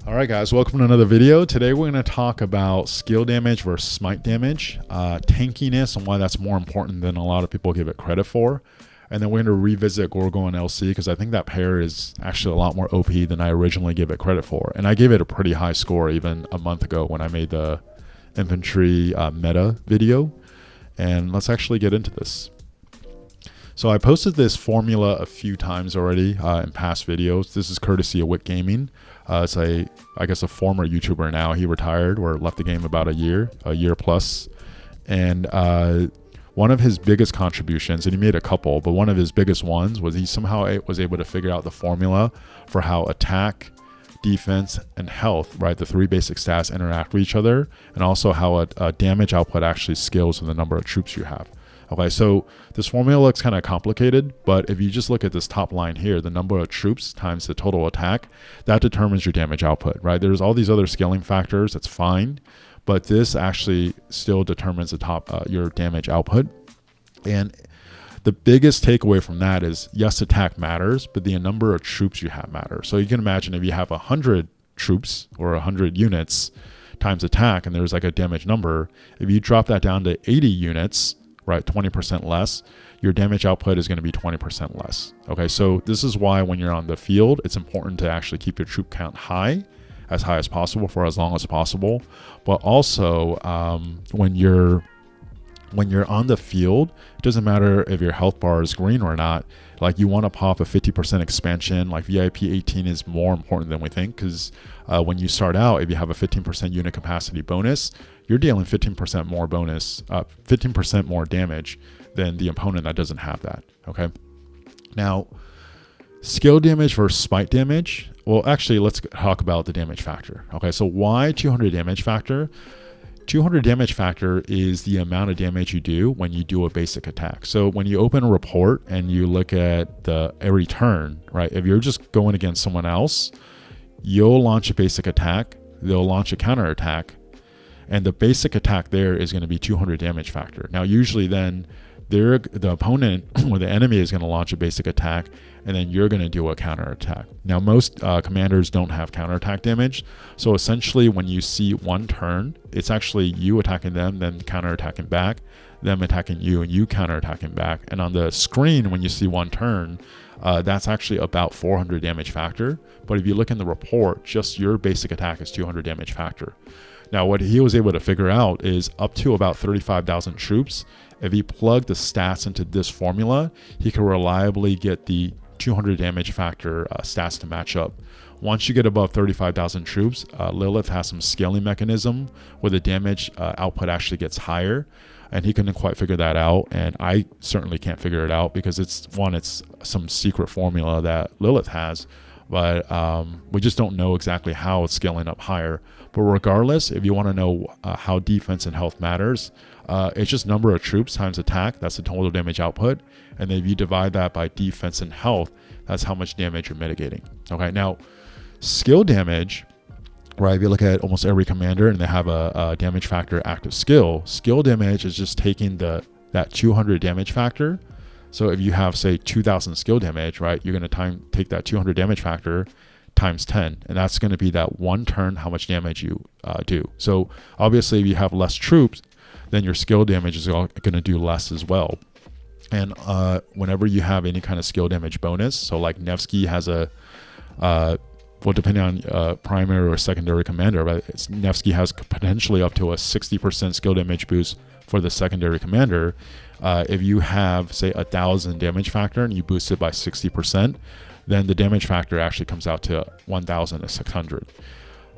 Alright guys, welcome to another video. Today we're going to talk about skill damage versus smite damage, tankiness and why that's more important than a lot of people give it credit for. And then we're going to revisit Gorgo and LC because I think that pair is actually a lot more OP than I originally gave it credit for. And I gave it a pretty high score even a month ago when I made the Infantry meta video. And let's actually get into this. So I posted this formula a few times already in past videos. This is courtesy of Wick Gaming. It's I guess a former YouTuber now. He retired or left the game about a year plus. And one of his biggest contributions, and he made a couple, but one of his biggest ones was he somehow was able to figure out the formula for how attack, defense, and health, right, the three basic stats interact with each other, and also how a damage output actually scales with the number of troops you have. Okay, so this formula looks kind of complicated, but if you just look at this top line here, the number of troops times the total attack, that determines your damage output, right? There's all these other scaling factors, that's fine, but this actually still determines the top your damage output. And the biggest takeaway from that is, yes, attack matters, but the number of troops you have matters. So you can imagine if you have 100 troops or 100 units times attack, and there's like a damage number, if you drop that down to 80 units, right, 20% less, your damage output is going to be 20% less. Okay, so this is why when you're on the field, it's important to actually keep your troop count high as possible for as long as possible. But also when you're on the field, it doesn't matter if your health bar is green or not. Like, you want to pop a 50% expansion. Like, VIP 18 is more important than we think, because when you start out, if you have a 15% unit capacity bonus, you're dealing 15% more bonus, 15% more damage than the opponent that doesn't have that. Okay. Now, skill damage versus smite damage. Well, actually, let's talk about the damage factor. Okay, so why 200 damage factor? 200 damage factor is the amount of damage you do when you do a basic attack. So when you open a report and you look at every turn, right? If you're just going against someone else, you'll launch a basic attack, they'll launch a counter attack, and the basic attack there is going to be 200 damage factor. Now, usually then the opponent or the enemy is going to launch a basic attack, and then you're going to do a counter attack. Now, most commanders don't have counter attack damage. So essentially, when you see one turn, it's actually you attacking them, then counter attacking back, them attacking you, and you counter attacking back. And on the screen, when you see one turn, that's actually about 400 damage factor. But if you look in the report, just your basic attack is 200 damage factor. Now, what he was able to figure out is up to about 35,000 troops, if he plugged the stats into this formula, he could reliably get the 200 damage factor stats to match up. Once you get above 35,000 troops, Lilith has some scaling mechanism where the damage output actually gets higher, and he couldn't quite figure that out, and I certainly can't figure it out because it's some secret formula that Lilith has, but we just don't know exactly how it's scaling up higher. But regardless, if you want to know how defense and health matters, it's just number of troops times attack. That's the total damage output. And then if you divide that by defense and health, that's how much damage you're mitigating. Okay, now skill damage, right? If you look at almost every commander and they have a damage factor active skill damage is just taking that 200 damage factor. So if you have, say, 2,000 skill damage, right, you're going to take that 200 damage factor times 10, and that's going to be that one turn how much damage you do. So obviously, if you have less troops, then your skill damage is going to do less as well. And whenever you have any kind of skill damage bonus, so like Nevsky has well, depending on primary or secondary commander, but Nevsky has potentially up to a 60% skill damage boost for the secondary commander. If you have, say, 1,000 damage factor and you boost it by 60%, then the damage factor actually comes out to 1,600.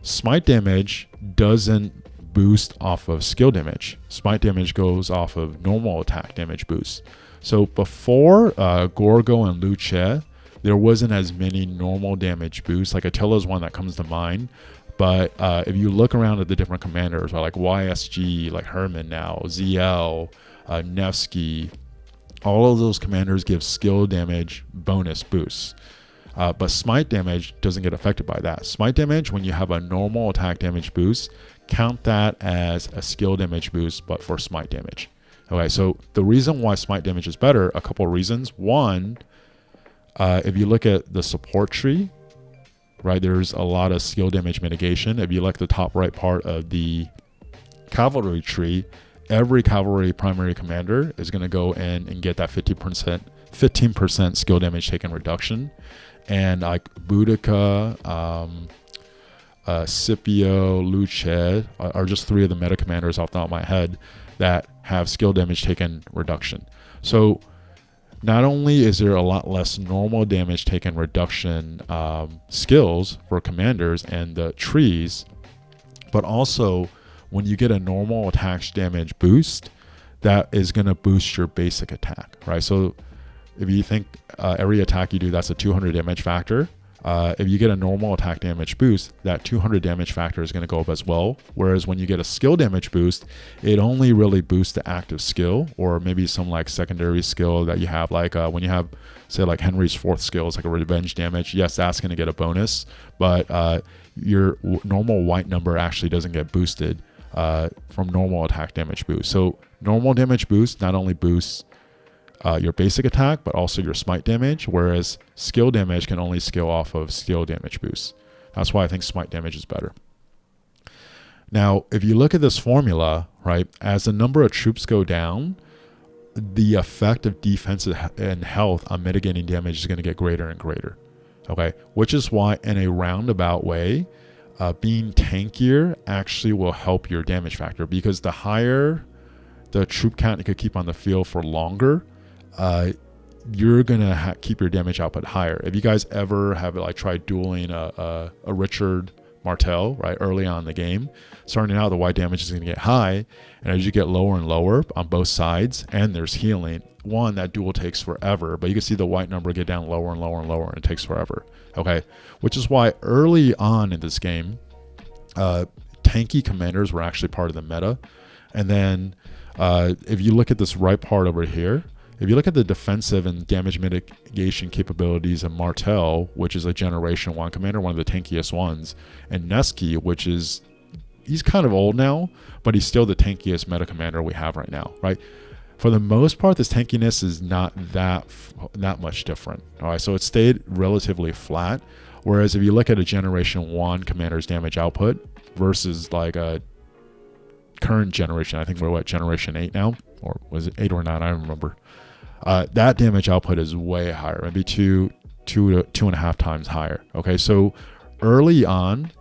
Smite damage doesn't boost off of skill damage. Smite damage goes off of normal attack damage boost. So before Gorgo and Liu Che, there wasn't as many normal damage boosts. Like Attila is one that comes to mind. But if you look around at the different commanders, right, like YSG, like Herman now, ZL, Nevsky, all of those commanders give skill damage bonus boosts. But smite damage doesn't get affected by that. Smite damage, when you have a normal attack damage boost, count that as a skill damage boost, but for smite damage. Okay, so the reason why smite damage is better, a couple of reasons. One, if you look at the support tree, right, there's a lot of skill damage mitigation. If you look at the top right part of the cavalry tree, every cavalry primary commander is going to go in and get that 15% skill damage taken reduction. And like Boudica, Scipio, Liu Che are just 3 of the meta commanders off the top of my head that have skill damage taken reduction. So not only is there a lot less normal damage taken reduction skills for commanders and the trees, but also when you get a normal attack damage boost, that is going to boost your basic attack, right? So if you think every attack you do, that's a 200 damage factor. If you get a normal attack damage boost, that 200 damage factor is going to go up as well. Whereas when you get a skill damage boost, it only really boosts the active skill, or maybe some like secondary skill that you have. Like when you have, say, like Henry's 4th skill is like a revenge damage. Yes, that's going to get a bonus, but your normal white number actually doesn't get boosted from normal attack damage boost. So normal damage boost not only boosts your basic attack, but also your smite damage, whereas skill damage can only scale off of skill damage boosts. That's why I think smite damage is better. Now, if you look at this formula, right, as the number of troops go down, the effect of defense and health on mitigating damage is going to get greater and greater. Okay, which is why in a roundabout way, being tankier actually will help your damage factor, because the higher the troop count you could keep on the field for longer, you're gonna keep your damage output higher. If you guys ever have like tried dueling a Richard Martel right early on in the game, starting out the white damage is gonna get high, and as you get lower and lower on both sides, and there's healing, one, that duel takes forever, but you can see the white number get down lower and lower and lower, and it takes forever. Okay, which is why early on in this game, tanky commanders were actually part of the meta. And then if you look at this right part over here, if you look at the defensive and damage mitigation capabilities of Martel, which is a Generation 1 commander, one of the tankiest ones, and Neski, which is, he's kind of old now, but he's still the tankiest meta commander we have right now, right? For the most part, this tankiness is not that much different. All right, so it stayed relatively flat. Whereas if you look at a Generation 1 commander's damage output versus like a current generation, I think we're what, Generation 8 now? Or was it 8 or 9? I don't remember. That damage output is way higher, maybe two and a half times higher. Okay, so early on,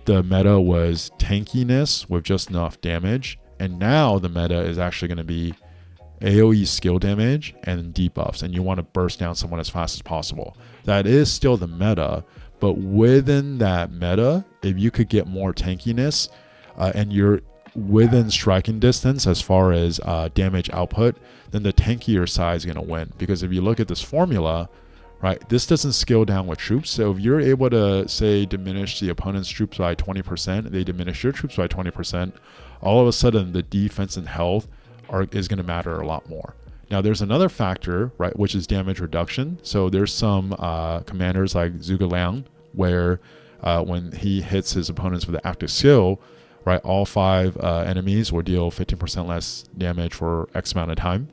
the meta was tankiness with just enough damage, and now the meta is actually going to be AoE skill damage and debuffs, and you want to burst down someone as fast as possible. That is still the meta, but within that meta, if you could get more tankiness and you're within striking distance as far as damage output, then the tankier side is going to win. Because if you look at this formula, right, this doesn't scale down with troops. So if you're able to, say, diminish the opponent's troops by 20%, they diminish your troops by 20%, all of a sudden the defense and health is going to matter a lot more. Now there's another factor, right, which is damage reduction. So there's some commanders like Zhuge Liang where when he hits his opponents with the active skill, right, all 5 enemies will deal 15% less damage for X amount of time.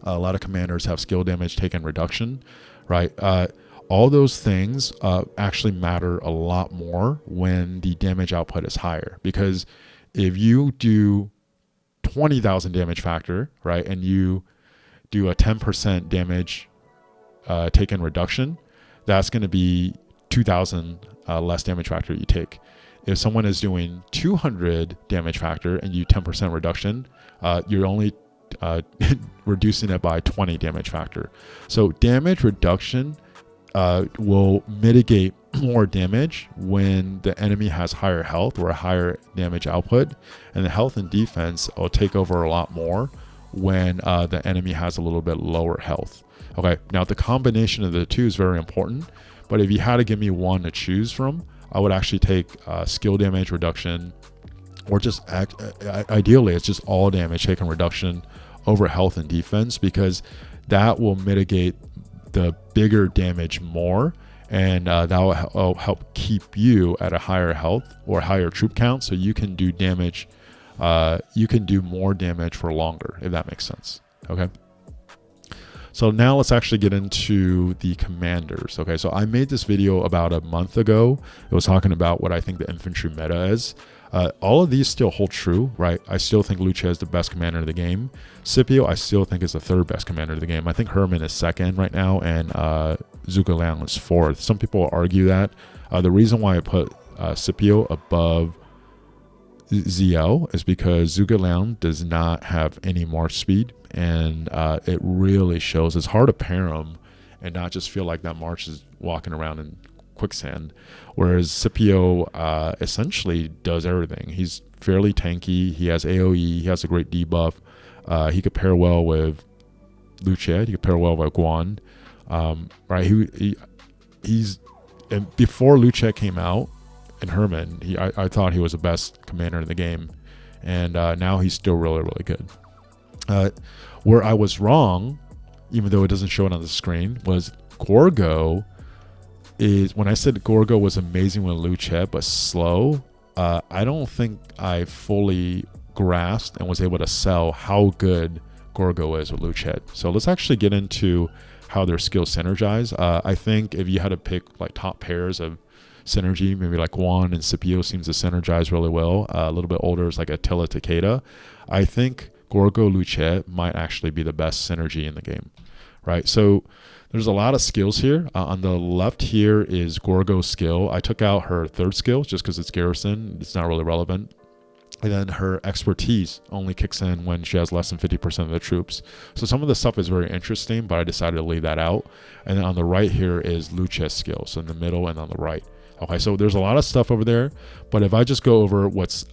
A lot of commanders have skill damage taken reduction, right? All those things actually matter a lot more when the damage output is higher, because if you do 20,000 damage factor, right, and you do a 10% damage taken reduction, that's going to be 2,000 less damage factor you take. If someone is doing 200 damage factor and you 10% reduction, you're only reducing it by 20 damage factor. So damage reduction will mitigate more damage when the enemy has higher health or a higher damage output, and the health and defense will take over a lot more when the enemy has a little bit lower health. Okay, now the combination of the two is very important, but if you had to give me one to choose from, I would actually take skill damage reduction, or just ideally it's just all damage taken reduction over health and defense, because that will mitigate the bigger damage more, and that will help keep you at a higher health or higher troop count, so you can do damage, you can do more damage for longer, if that makes sense. Okay, So now let's actually get into the commanders. Okay, so I made this video about a month ago. It was talking about what I think the infantry meta is. All of these still hold true, right? I still think Liu Che is the best commander of the game. Scipio, I still think is the third best commander of the game. I think Herman is second right now, and Zhuge Liang is fourth. Some people argue that. The reason why I put Scipio above ZL is because Zhuge Liang does not have any march speed, and it really shows. It's hard to pair him and not just feel like that march is walking around in quicksand, whereas Scipio essentially does everything. He's fairly tanky, he has AoE, he has a great debuff, he could pair well with Liu Che, he could pair well with Kuang, right? He's and before Liu Che came out in Herman, I thought he was the best commander in the game, and now he's still really good. Where I was wrong, even though it doesn't show it on the screen, was Gorgo. Is when I said Gorgo was amazing with Liu Che but slow, I don't think I fully grasped and was able to sell how good Gorgo is with Liu Che. So let's actually get into how their skills synergize. I think if you had to pick like top pairs of synergy, maybe like Kuang and Scipio seems to synergize really well. A little bit older is like Attila Takeda. I think Gorgo Liu Che might actually be the best synergy in the game, right? So there's a lot of skills here. On the left here is Gorgo's skill. I took out her third skill just because it's garrison. It's not really relevant. And then her expertise only kicks in when she has less than 50% of the troops. So some of the stuff is very interesting, but I decided to leave that out. And then on the right here is Liu Che's skill. So in the middle and on the right. Okay, so there's a lot of stuff over there, but if I just go over what's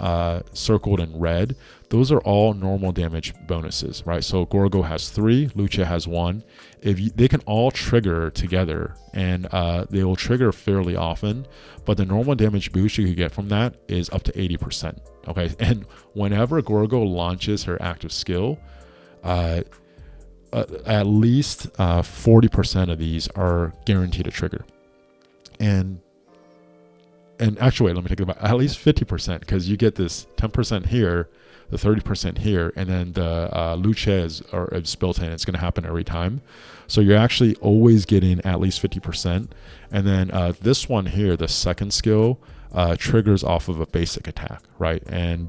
circled in red, those are all normal damage bonuses, right? So Gorgo has 3, Liu Che has 1. They can all trigger together, and they will trigger fairly often, but the normal damage boost you could get from that is up to 80%. Okay, and whenever Gorgo launches her active skill, at least 40% of these are guaranteed to trigger, and actually, wait, let me take it back. At least 50%, because you get this 10% here, the 30% here, and then the Liu Che is built in. It's going to happen every time. So you're actually always getting at least 50%. And then this one here, the second skill, triggers off of a basic attack, right? And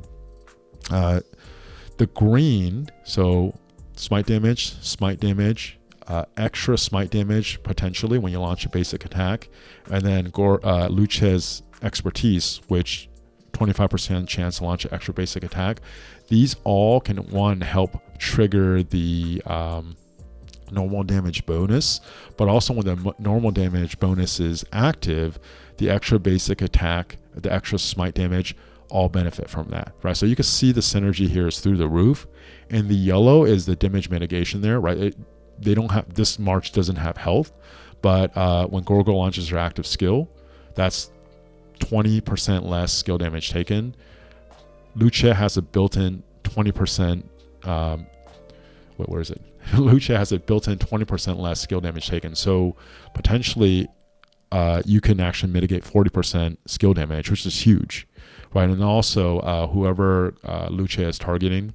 the green, so smite damage, extra smite damage potentially when you launch a basic attack, and then Liu Che's expertise, which 25% chance to launch an extra basic attack. These all can help trigger the normal damage bonus, but also when the normal damage bonus is active, the extra basic attack, the extra smite damage, all benefit from that, right? So you can see the synergy here is through the roof, and the yellow is the damage mitigation there, right? This march doesn't have health, but when Gorgo launches her active skill, that's 20% less skill damage taken. Liu Che has a built-in 20%. Where is it? Liu Che has a built-in 20% less skill damage taken. So potentially, you can actually mitigate 40% skill damage, which is huge, right? And also, whoever Liu Che is targeting,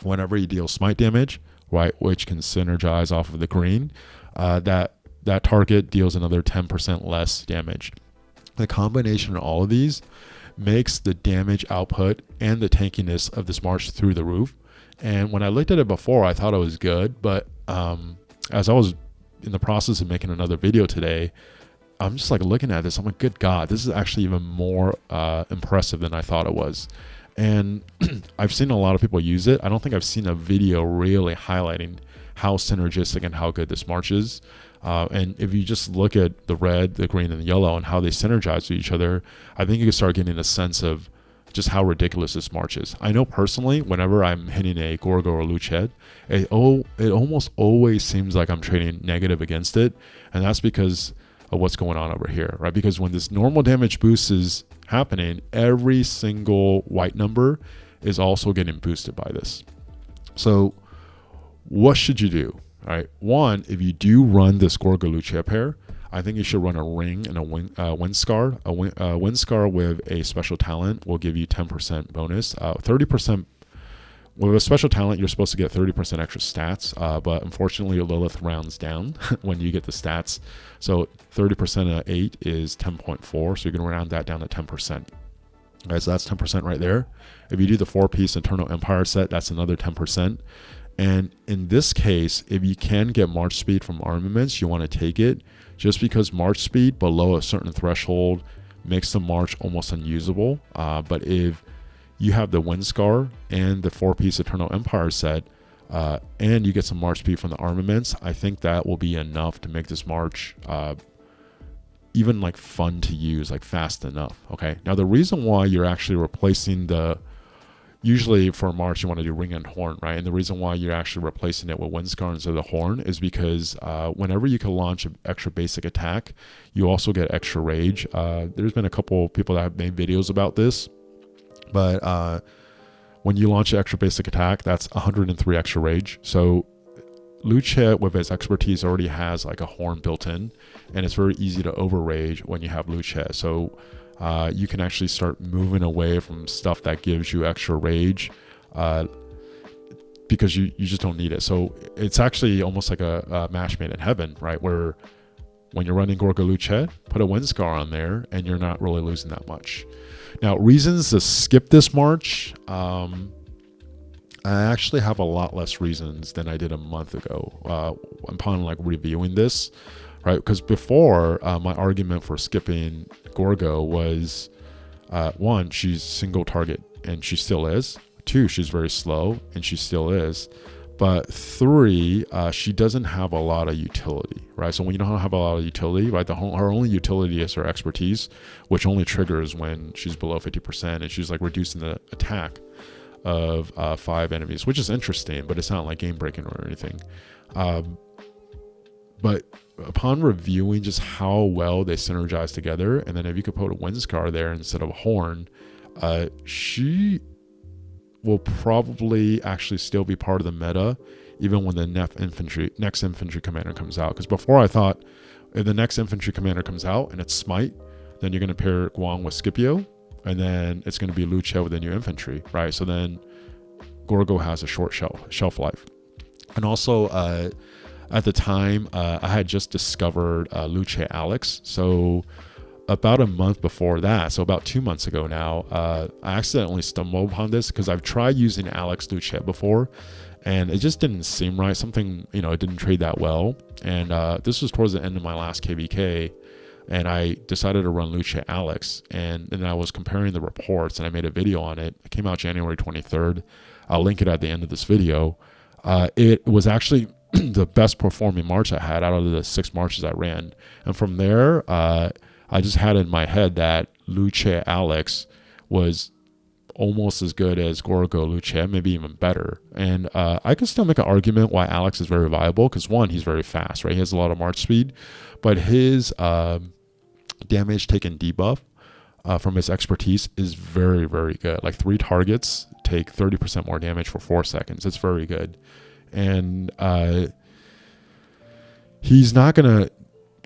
whenever he deals smite damage, right, which can synergize off of the green, that target deals another 10% less damage. The combination of all of these makes the damage output and the tankiness of this march through the roof. And when I looked at it before, I thought it was good, but as I was in the process of making another video today, I'm just like looking at this, I'm like, good God, this is actually even more impressive than I thought it was. And I've seen a lot of people use it. I don't think I've seen a video really highlighting how synergistic and how good this march is. And if you just look at the red, the green, and the yellow and how they synergize with each other, I think you can start getting a sense of just how ridiculous this march is. I know personally, whenever I'm hitting a Gorgo or Liu Che, it almost always seems like I'm trading negative against it. And that's because of what's going on over here, right? Because when this normal damage boost is happening, every single white number is also getting boosted by this. So what should you do? All right, one, if you do run this Gorgo Liu Che pair, I think you should run a ring and a wind scar. A wind scar with a special talent will give you 10% bonus. 30% with a special talent, you're supposed to get 30% extra stats, but unfortunately, Lilith rounds down when you get the stats. So 30% of 8 is 10.4, so you're going to round that down to 10%. All right, so that's 10% right there. If you do the 4-piece Eternal Empire set, that's another 10%. And in this case, if you can get March speed from armaments, you want to take it, just because March speed below a certain threshold makes the March almost unusable. But if you have the Wind Scar and the 4-piece Eternal Empire set, and you get some March speed from the armaments, I think that will be enough to make this March even like fun to use, like fast enough. Okay, now the reason why you're actually replacing usually for March you want to do Ring and Horn, right? And the reason why you're actually replacing it with Wind Scar instead of the Horn is because whenever you can launch an extra basic attack, you also get extra rage. There's been a couple people that have made videos about this, but when you launch an extra basic attack, that's 103 extra rage. So Liu Che with his expertise already has like a horn built in, and it's very easy to over rage when you have Liu Che. So you can actually start moving away from stuff that gives you extra rage because you just don't need it. So it's actually almost like a match made in heaven, right? Where when you're running Gorgo Liu Che, put a Wind Scar on there and you're not really losing that much. Now, reasons to skip this March, I actually have a lot less reasons than I did a month ago upon like reviewing this, right? Because before, my argument for skipping Gorgo was, 1, she's single target and she still is. 2, she's very slow and she still is. But 3, she doesn't have a lot of utility, right? So when you don't have a lot of utility, right, her only utility is her expertise, which only triggers when she's below 50%, and she's like reducing the attack of 5 enemies, which is interesting, but it's not like game breaking or anything. But upon reviewing just how well they synergize together, and then if you could put a Wind Scar there instead of a Horn, she will probably actually still be part of the meta even when the next infantry commander comes out. Because before I thought if the next infantry commander comes out and it's Smite, then you're going to pair Kuang with Scipio, and then it's going to be Liu Che with the new infantry, right? So then Gorgo has a short shelf life. And also at the time I had just discovered Liu Che Alex. So about a month before that, so about 2 months ago now, I accidentally stumbled upon this because I've tried using Alex Liu Che before and it just didn't seem right. Something, it didn't trade that well. And this was towards the end of my last KVK, and I decided to run Liu Che Alex, and then I was comparing the reports and I made a video on it. It came out January 23rd. I'll link it at the end of this video. It was actually the best performing March I had out of the 6 Marches I ran. And from there, I just had in my head that Liu Che Alex was almost as good as Gorgo Liu Che, maybe even better. And I could still make an argument why Alex is very viable, because 1, he's very fast, right? He has a lot of March speed, but his damage taken debuff from his expertise is very, very good. Like 3 targets take 30% more damage for 4 seconds. It's very good. And he's not going to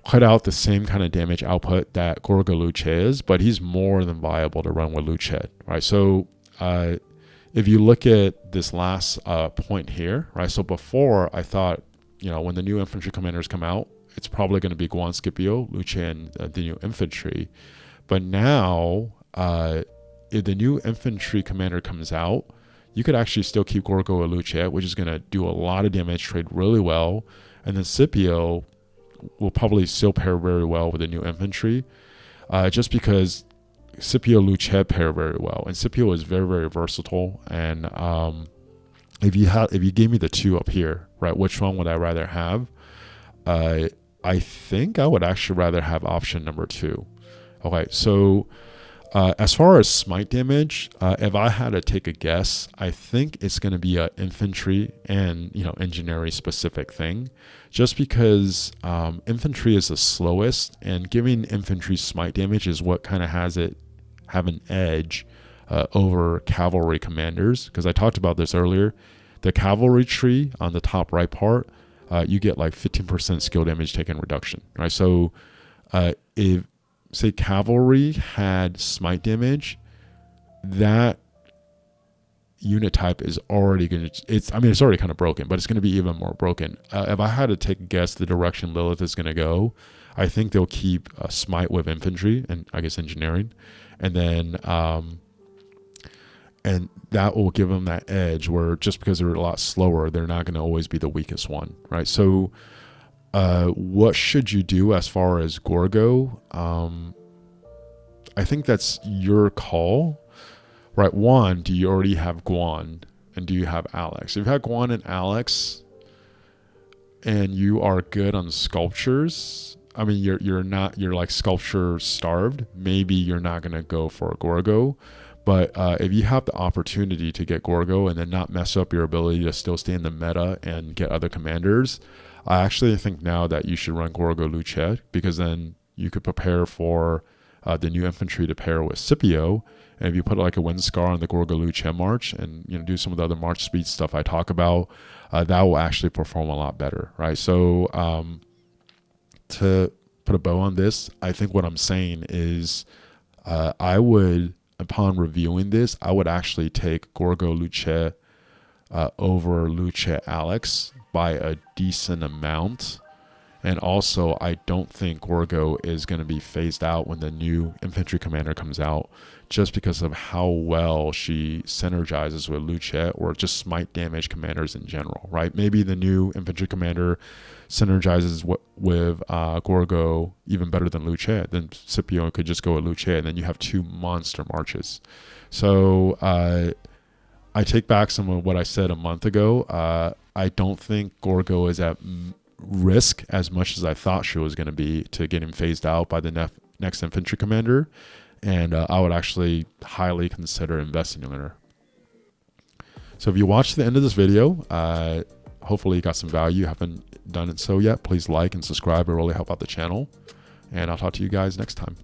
put out the same kind of damage output that Gorgo Liu Che is, but he's more than viable to run with Liu Che, right? So if you look at this last point here, right? So before I thought, when the new infantry commanders come out, it's probably going to be Guan, Scipio, Liu Che, and the new infantry. But now, if the new infantry commander comes out, you could actually still keep Gorgo or Liu Che, which is going to do a lot of damage, trade really well. And then Scipio will probably still pair very well with the new infantry, just because Scipio Liu Che pair very well, and Scipio is very, very versatile. And if you gave me the 2 up here, right, which one would I rather have? I think I would actually rather have option number 2. Okay, so as far as Smite damage, if I had to take a guess, I think it's going to be an infantry and engineering specific thing, just because infantry is the slowest, and giving infantry Smite damage is what kind of have an edge over cavalry commanders. Because I talked about this earlier, the cavalry tree on the top right part, you get like 15% skill damage taken reduction, right? So if say cavalry had Smite damage, that unit type is already going to, it's already kind of broken, but it's going to be even more broken. If I had to take a guess the direction Lilith is going to go, I think they'll keep Smite with infantry and I guess engineering. And then, and that will give them that edge where just because they're a lot slower, they're not going to always be the weakest one, right? So what should you do as far as Gorgo? I think that's your call, right? One, do you already have Kuang and do you have Alex? If you have Kuang and Alex and you are good on sculptures, I mean, you're like sculpture starved, maybe you're not going to go for Gorgo. But if you have the opportunity to get Gorgo and then not mess up your ability to still stay in the meta and get other commanders, I actually think now that you should run Gorgo Liu Che, because then you could prepare for the new infantry to pair with Scipio. And if you put like a wind scar on the Gorgo Liu Che march and do some of the other march speed stuff I talk about, that will actually perform a lot better, right? So to put a bow on this, I think what I'm saying is I would, upon reviewing this, I would actually take Gorgo Liu Che over Liu Che Alex by a decent amount. And also, I don't think Gorgo is going to be phased out when the new infantry commander comes out, just because of how well she synergizes with Liu Che or just smite damage commanders in general, right? Maybe the new infantry commander synergizes with Gorgo even better than Liu Che. Then Scipio could just go with Liu Che, and then you have two monster marches. So I take back some of what I said a month ago. I don't think Gorgo is at risk as much as I thought she was going to be to getting phased out by the next infantry commander, and I would actually highly consider investing in her. So if you watched the end of this video, hopefully you got some value. Haven't done it so yet, please like and subscribe. It really help out the channel, and I'll talk to you guys next time.